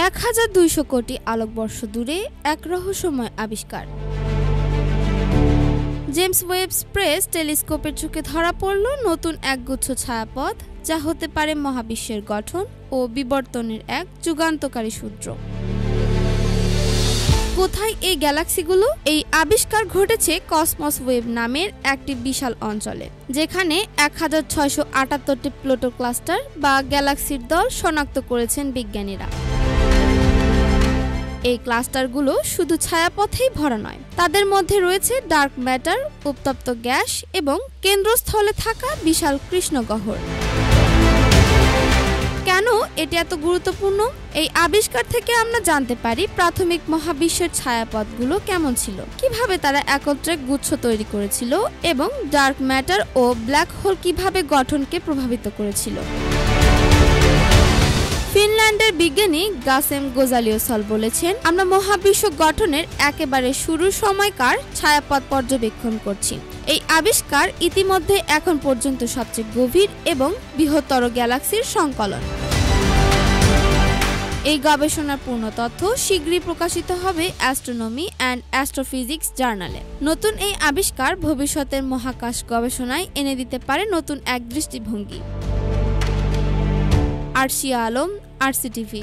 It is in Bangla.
1200 কোটি আলোকবর্ষ দূরে এক রহস্যময় আবিষ্কার। জেমস ওয়েব স্পেস টেলিস্কোপের চোখে ধরা পড়ল নতুন একগুচ্ছ ছায়াপথ, যা হতে পারে মহাবিশ্বের গঠন ও বিবর্তনের এক যুগান্তকারী সূত্র। কোথায় এই গ্যালাক্সিগুলো? এই আবিষ্কার ঘটেছে কসমস ওয়েব নামের একটি বিশাল অঞ্চলে, যেখানে 1678টি প্লুটো ক্লাস্টার বা গ্যালাক্সির দল শনাক্ত করেছেন বিজ্ঞানীরা। এই ক্লাস্টারগুলো শুধু ছায়াপথেই ভরা নয়, তাদের মধ্যে রয়েছে ডার্ক ম্যাটার, উত্তপ্ত গ্যাস এবং কেন্দ্রস্থলে থাকা বিশাল কৃষ্ণগহ্বর। কেন এটি এত গুরুত্বপূর্ণ? এই আবিষ্কার থেকে আমরা জানতে পারি প্রাথমিক মহাবিশ্বের ছায়াপথগুলো কেমন ছিল, কিভাবে তারা একত্রে গুচ্ছ তৈরি করেছিল এবং ডার্ক ম্যাটার ও ব্ল্যাক হোল কিভাবে গঠনকে প্রভাবিত করেছিল। ফিনল্যান্ডের বিজ্ঞানী গাসেম গোজালিওসল বলেছেন, আমরা মহাবিশ্ব গঠনের একেবারে শুরুর সময়কার ছায়াপথ পর্যবেক্ষণ করছি। এই আবিষ্কার ইতিমধ্যে এখন পর্যন্ত সবচেয়ে গভীর এবং বৃহত্তর গ্যালাক্সির সংকলন। এই গবেষণার পূর্ণ তথ্য শীঘ্রই প্রকাশিত হবে অ্যাস্ট্রোনমি অ্যান্ড অ্যাস্ট্রোফিজিক্স জার্নালে। নতুন এই আবিষ্কার ভবিষ্যতের মহাকাশ গবেষণায় এনে দিতে পারে নতুন এক দৃষ্টিভঙ্গি। আরশিয়া আলম, আরসিটিভি।